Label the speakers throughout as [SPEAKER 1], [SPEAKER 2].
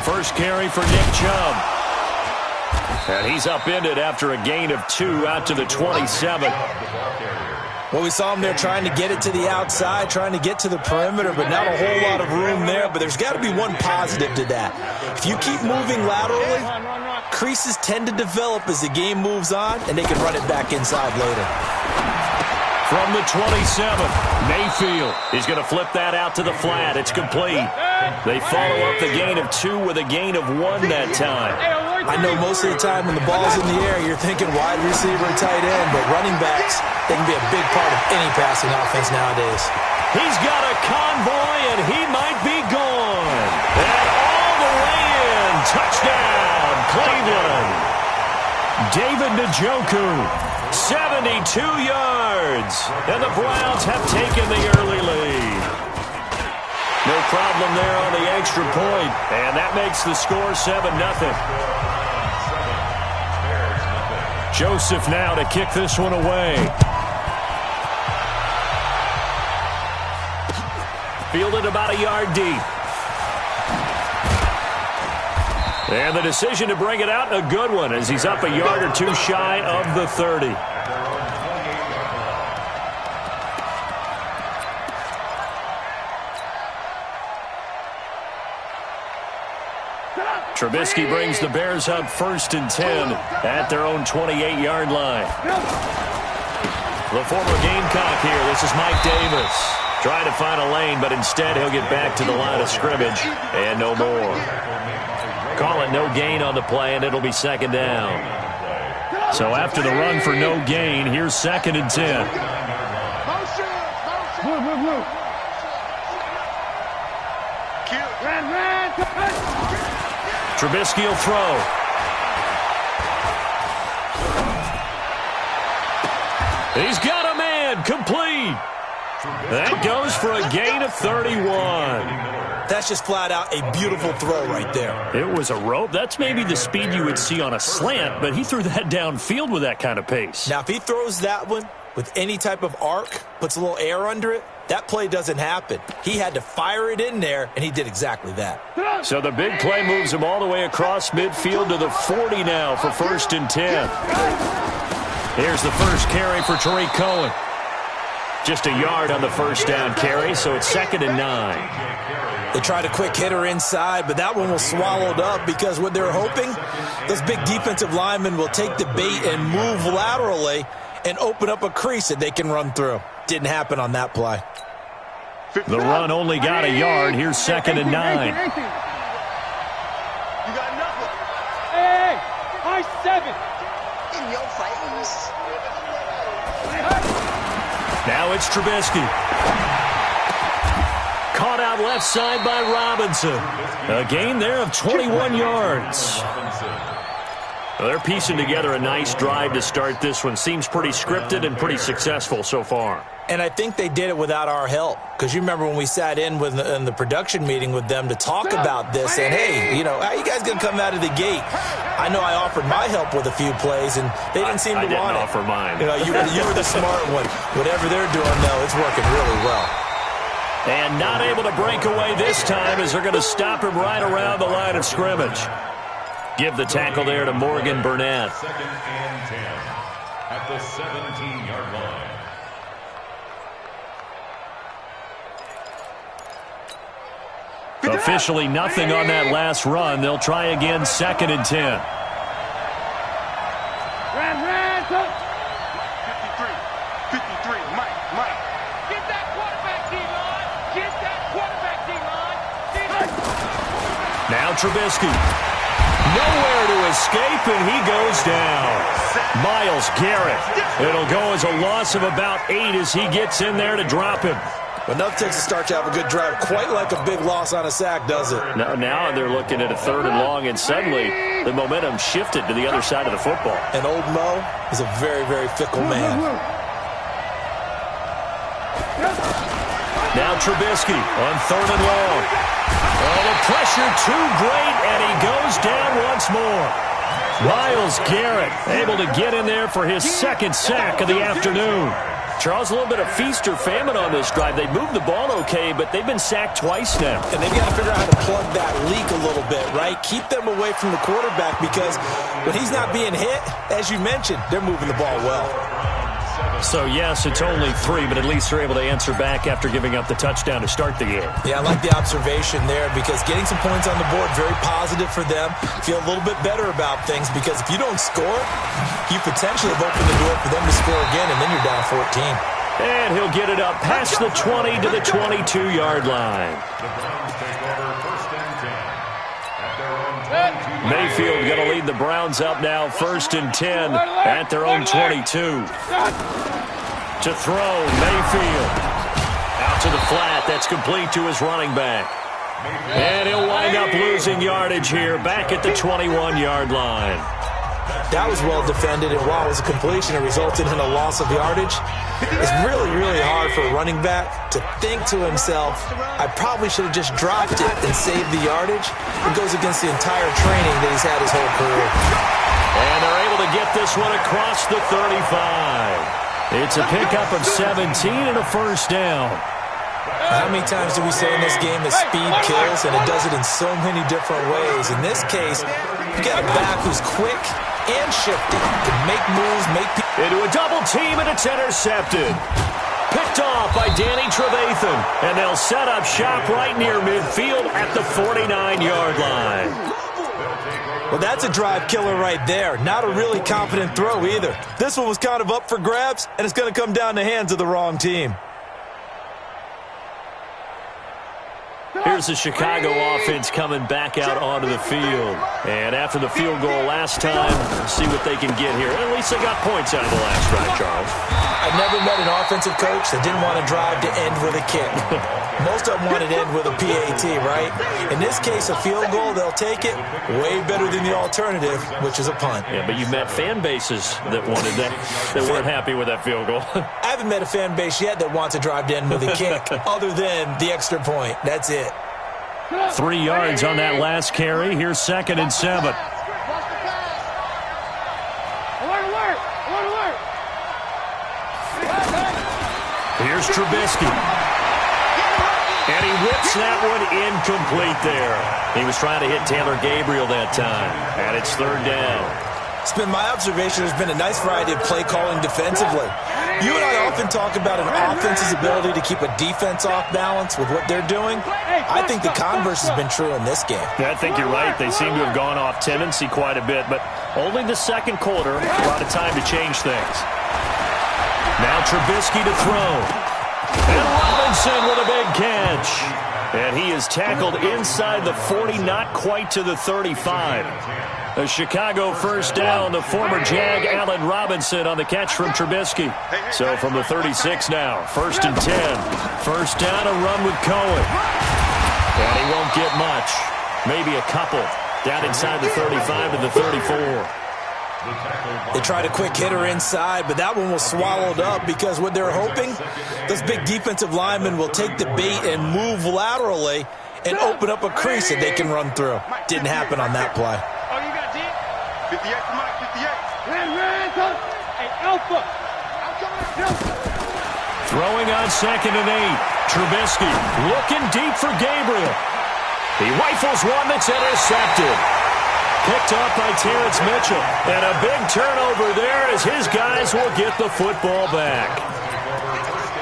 [SPEAKER 1] First carry for Nick Chubb. And he's upended after a gain of 2 out to the 27.
[SPEAKER 2] Well, we saw him there trying to get it to the outside, trying to get to the perimeter, but not a whole lot of room there. But there's got to be one positive to that. If you keep moving laterally, creases tend to develop as the game moves on, and they can run it back inside later.
[SPEAKER 1] From the 27, Mayfield is going to flip that out to the flat. It's complete. They follow up the gain of 2 with a gain of 1 that time.
[SPEAKER 2] I know most of the time when the ball's in the air, you're thinking wide receiver and tight end, but running backs, they can be a big part of any passing offense nowadays.
[SPEAKER 1] He's got a convoy, and he might be gone. And all the way in. Touchdown, Cleveland. David Njoku, 72 yards. And the Browns have taken the early lead. No problem there on the extra point. And that makes the score 7-0. Joseph now to kick this one away. Fielded about a yard deep. And the decision to bring it out, a good one, as he's up a yard or 2 shy of the 30. Trubisky brings the Bears up 1st and 10 at their own 28-yard line. The former Gamecock here. This is Mike Davis. Trying to find a lane, but instead he'll get back to the line of scrimmage and no more. Call it no gain on the play, and it'll be 2nd down. So after the run for no gain, here's 2nd and 10. Trubisky will throw. He's got a man, complete. That goes for a gain of 31.
[SPEAKER 2] That's just flat out a beautiful throw right there.
[SPEAKER 1] It was a rope. That's maybe the speed you would see on a slant, but he threw that downfield with that kind of pace.
[SPEAKER 2] Now, if he throws that one with any type of arc, puts a little air under it, that play doesn't happen. He had to fire it in there, and he did exactly that.
[SPEAKER 1] So the big play moves him all the way across midfield to the 40 now for 1st and 10. Here's the first carry for Tariq Cohen. Just a yard on the first down carry, so it's 2nd and 9.
[SPEAKER 2] They tried a quick hitter inside, but that one was swallowed up because what they're hoping, those big defensive linemen will take the bait and move laterally and open up a crease that they can run through. Didn't happen on that play.
[SPEAKER 1] The run only got a yard. Here's 2nd and 9.
[SPEAKER 3] You got nothing. Hey, high 7. In your face.
[SPEAKER 1] Now it's Trubisky. Caught out left side by Robinson. A gain there of 21 yards. Well, they're piecing together a nice drive to start this one. Seems pretty scripted and pretty successful so far.
[SPEAKER 2] And I think they did it without our help. Because you remember when we sat in the production meeting with them to talk about this. And, hey, you know, how you guys going to come out of the gate? I know I offered my help with a few plays, and they didn't seem to want it.
[SPEAKER 1] I didn't offer mine.
[SPEAKER 2] You know, you were the smart one. Whatever they're doing, though, it's working really well.
[SPEAKER 1] And not able to break away this time as they're going to stop him right around the line of scrimmage. Give the tackle there to Morgan Burnett.
[SPEAKER 4] 2nd and 10 at the 17-yard line.
[SPEAKER 1] Officially nothing on that last run. They'll try again, 2nd and 10.
[SPEAKER 3] Ran, 53, Mike. Get that quarterback, D-line. Get that quarterback, D-line.
[SPEAKER 1] Now Trubisky. Nowhere to escape, and he goes down. Myles Garrett. It'll go as a loss of about 8 as he gets in there to drop him.
[SPEAKER 2] But enough takes a start to have a good drive. Quite like a big loss on a sack, does it?
[SPEAKER 1] Now they're looking at a 3rd and long, and suddenly the momentum shifted to the other side of the football.
[SPEAKER 2] And old Mo is a very, very fickle man.
[SPEAKER 1] Now Trubisky on 3rd and long. Oh, the pressure too great, and he goes down once more. Myles Garrett able to get in there for his 2nd sack of the afternoon. Charles, a little bit of feast or famine on this drive. They moved the ball okay, but they've been sacked twice now.
[SPEAKER 2] And they've got to figure out how to plug that leak a little bit, right? Keep them away from the quarterback because when he's not being hit, as you mentioned, they're moving the ball well.
[SPEAKER 1] So, yes, it's only 3, but at least they're able to answer back after giving up the touchdown to start the game.
[SPEAKER 2] Yeah, I like the observation there because getting some points on the board, very positive for them. Feel a little bit better about things because if you don't score, you potentially have opened the door for them to score again, and then you're down 14.
[SPEAKER 1] And he'll get it up past the 20 to the 22-yard line. Mayfield going to lead the Browns up now, 1st and 10 at their own 22. To throw, Mayfield. Out to the flat. That's complete to his running back. And he'll wind up losing yardage here, back at the 21-yard line.
[SPEAKER 2] That was well defended, and while it was a completion, it resulted in a loss of yardage. It's really, really hard for a running back to think to himself, I probably should have just dropped it and saved the yardage. It goes against the entire training that he's had his whole career.
[SPEAKER 1] And they're able to get this one across the 35. It's a pickup of 17 and a first down.
[SPEAKER 2] How many times do we say in this game that speed kills, and it does it in so many different ways? In this case, you got a back who's quick and shifty, can make moves,
[SPEAKER 1] into a double team, and it's intercepted. Picked off by Danny Trevathan, and they'll set up shop right near midfield at the 49-yard line.
[SPEAKER 2] Well, that's a drive killer right there. Not a really confident throw either. This one was kind of up for grabs, and it's going to come down the hands of the wrong team.
[SPEAKER 1] Here's the Chicago offense coming back out onto the field. And after the field goal last time, see what they can get here. At least they got points out of the last drive, Charles.
[SPEAKER 2] I've never met an offensive coach that didn't want to drive to end with a kick. Most of them want to end with a PAT, right? In this case, a field goal, they'll take it way better than the alternative, which is a punt.
[SPEAKER 1] Yeah, but you met fan bases that wanted that weren't happy with that field goal.
[SPEAKER 2] I haven't met a fan base yet that wants a drive to end with a kick other than the extra point. That's it.
[SPEAKER 1] 3 yards on that last carry. Here's 2nd and 7. Here's Trubisky. And he whips that one incomplete there. He was trying to hit Taylor Gabriel that time. And it's 3rd down.
[SPEAKER 2] It's been my observation there's been a nice variety of play calling defensively. You and I often talk about an offense's ability to keep a defense off balance with what they're doing. I think the converse has been true in this game.
[SPEAKER 1] Yeah, I think you're right. They seem to have gone off tendency quite a bit, but only the second quarter, a lot of time to change things. Now Trubisky to throw. And Robinson with a big catch. And he is tackled inside the 40, not quite to the 35. A Chicago first down, the former Jag Allen Robinson on the catch from Trubisky. So from the 36 now, 1st and 10. First down, a run with Cohen. And he won't get much. Maybe a couple. Down inside the 35 to the 34.
[SPEAKER 2] They tried a quick hitter inside, but that one was swallowed up because what they're hoping, those big defensive linemen will take the bait and move laterally and open up a crease that they can run through. Didn't happen on that play.
[SPEAKER 3] 58 to Mike, 58. Hey, Alpha.
[SPEAKER 1] Throwing on 2nd and 8. Trubisky looking deep for Gabriel. He rifles one that's intercepted. Picked off by Terrence Mitchell. And a big turnover there as his guys will get the football back.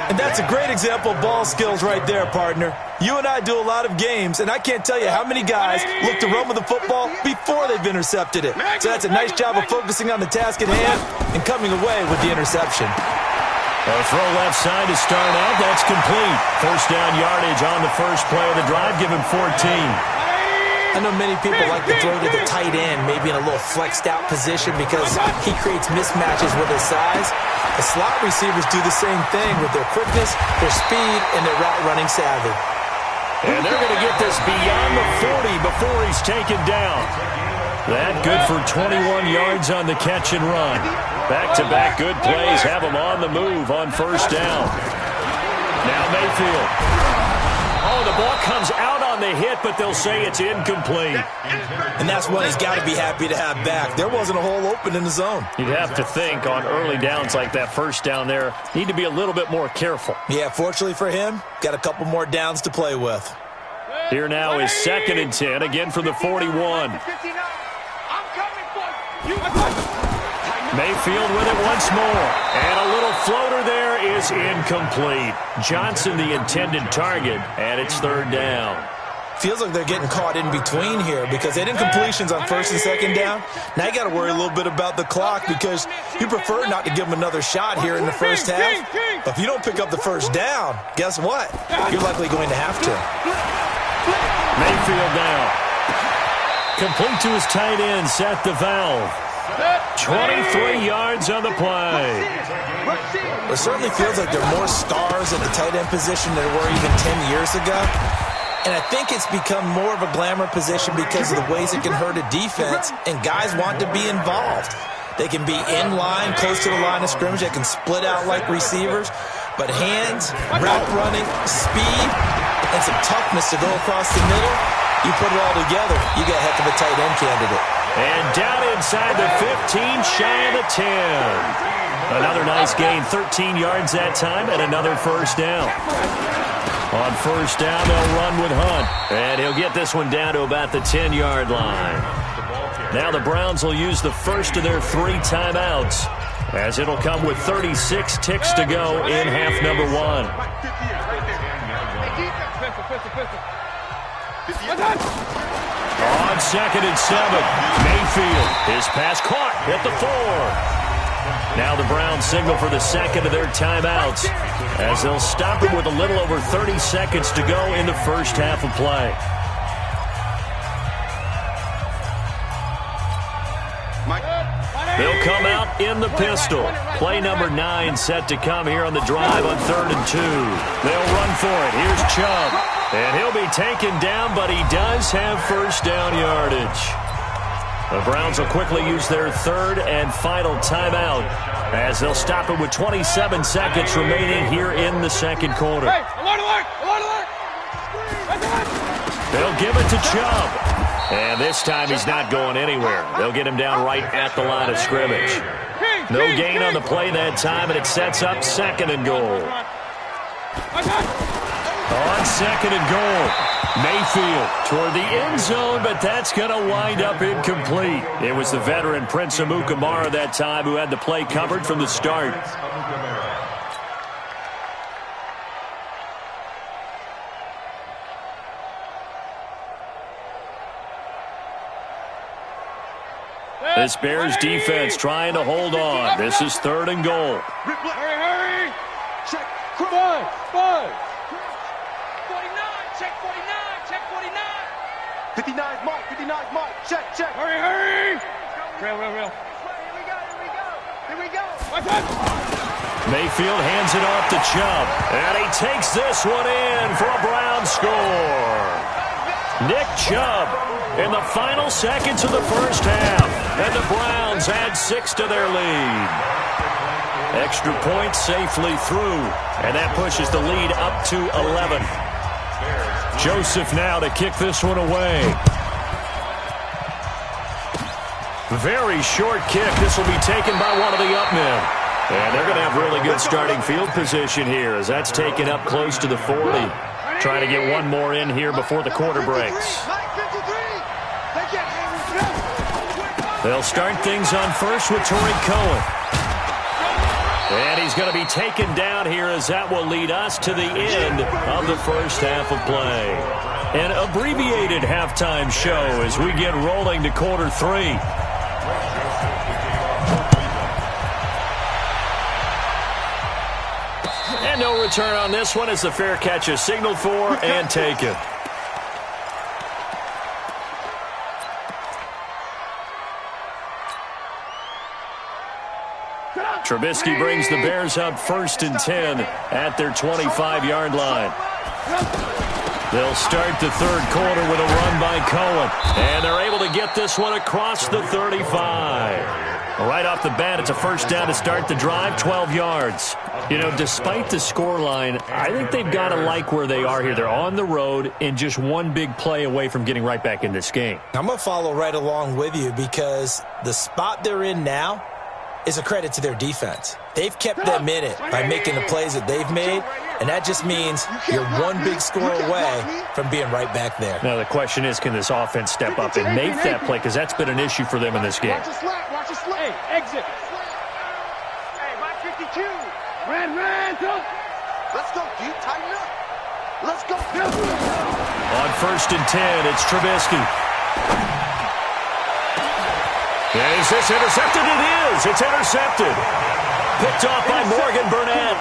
[SPEAKER 2] And that's a great example of ball skills right there, partner. You and I do a lot of games, and I can't tell you how many guys look to run with the football before they've intercepted it. So that's a nice job of focusing on the task at hand and coming away with the interception.
[SPEAKER 1] A throw left side to start out. That's complete. First down yardage on the first play of the drive. Give him 14.
[SPEAKER 2] I know many people like to throw to the tight end, maybe in a little flexed out position because he creates mismatches with his size. The slot receivers do the same thing with their quickness, their speed, and their route running savvy.
[SPEAKER 1] And they're going to get this beyond the 40 before he's taken down. That good for 21 yards on the catch and run. Back-to-back good plays have him on the move on first down. Now Mayfield. Oh, the ball comes out on the hit, but they'll say it's incomplete.
[SPEAKER 2] And that's one he's got to be happy to have back. There wasn't a hole open in the zone.
[SPEAKER 1] You'd have to think on early downs like that first down there, need to be a little bit more careful.
[SPEAKER 2] Yeah, fortunately for him, got a couple more downs to play with.
[SPEAKER 1] Here now is 2nd and 10, again from the 41. Mayfield with it once more. And a little floater there is incomplete. Johnson the intended target, and it's 3rd down.
[SPEAKER 2] Feels like they're getting caught in between here because they did incompletions on 1st and 2nd down. Now you got to worry a little bit about the clock because you prefer not to give them another shot here in the first half. But if you don't pick up the 1st down, guess what? You're likely going to have to.
[SPEAKER 1] Mayfield now. Complete to his tight end, Seth DeValve. 23 yards on the play.
[SPEAKER 2] It certainly feels like there are more stars at the tight end position than there were even 10 years ago. And I think it's become more of a glamour position because of the ways it can hurt a defense, and guys want to be involved. They can be in line, close to the line of scrimmage. They can split out like receivers. But hands, route running, speed, and some toughness to go across the middle, you put it all together, you got a heck of a tight end candidate.
[SPEAKER 1] And down inside the 15, shy of the 10. Another nice gain, 13 yards that time, and another 1st down. On 1st down, they'll run with Hunt. And he'll get this one down to about the 10-yard line. Now the Browns will use the first of their 3 timeouts, as it'll come with 36 ticks to go in half number 1. On 2nd and 7, Mayfield. His pass caught at the 4. Now the Browns signal for the 2nd of their timeouts, as they'll stop it with a little over 30 seconds to go in the first half of play. They'll come out in the pistol. Play number 9 set to come here on the drive on 3rd and 2. They'll run for it. Here's Chubb. And he'll be taken down, but he does have 1st down yardage. The Browns will quickly use their 3rd and final timeout, as they'll stop it with 27 seconds remaining here in the 2nd quarter. They'll give it to Chubb. And this time he's not going anywhere. They'll get him down right at the line of scrimmage. No gain on the play that time, and it sets up 2nd and goal. On 2nd and goal, Mayfield toward the end zone, but that's going to wind up incomplete. It was the veteran Prince Amukamara that time who had the play covered from the start. This Bears defense trying to hold on. This is 3rd and goal.
[SPEAKER 3] Hurry! Check. Come on. 49. Check 49. Check 49.
[SPEAKER 5] 59, Mike. 59, Mike. Check.
[SPEAKER 3] Hurry! Real.
[SPEAKER 5] Here we go.
[SPEAKER 1] Mayfield hands it off to Chubb. And he takes this one in for a Brown score. Nick Chubb in the final seconds of the first half. And the Browns add 6 to their lead. Extra point safely through. And that pushes the lead up to 11. Joseph now to kick this one away. Very short kick. This will be taken by one of the up men. And they're going to have really good starting field position here, as that's taken up close to the 40. Trying to get one more in here before the quarter breaks. They'll start things on first with Torrey Cohen. And he's going to be taken down here, as that will lead us to the end of the first half of play. An abbreviated halftime show as we get rolling to quarter 3. And no return on this one as the fair catch is signaled for and taken. Trubisky brings the Bears up 1st and 10 at their 25-yard line. They'll start the third quarter with a run by Cohen. And they're able to get this one across the 35. Right off the bat, it's a first down to start the drive, 12 yards. You know, despite the scoreline, I think they've got to like where they are here. They're on the road and just one big play away from getting right back in this game.
[SPEAKER 2] I'm going to follow right along with you because the spot they're in now is a credit to their defense. They've kept them in it by making the plays that they've made, and that just means you're one big score away from being right back there.
[SPEAKER 1] Now, the question is, can this offense step up and make that play? Because that's been an issue for them in this game.
[SPEAKER 5] Watch the slap. Hey, exit. Hey, my 52. Ran, go. Let's go, D. Tighten up. Let's go.
[SPEAKER 1] On 1st and 10, it's Trubisky. Is this intercepted? It is. It's intercepted. Picked off by Morgan Burnett.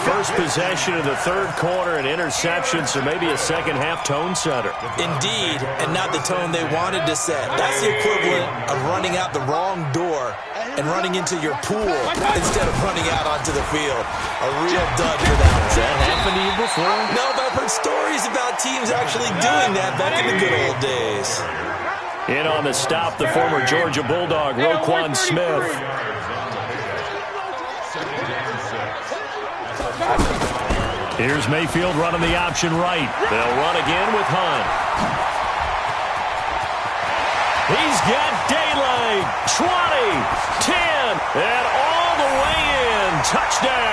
[SPEAKER 1] First possession of the third quarter, an interception, so maybe a second-half tone setter.
[SPEAKER 2] Indeed, and not the tone they wanted to set. That's the equivalent of running out the wrong door and running into your pool instead of running out onto the field. A real dud for that one.
[SPEAKER 1] Has that happened to you before?
[SPEAKER 2] No, but I've heard stories about teams actually doing that back in the good old days.
[SPEAKER 1] In on the stop, the former Georgia Bulldog, Roquan Smith. Here's Mayfield running the option right. They'll run again with Hunt. He's got daylight. 20, 10, and all the way in. Touchdown.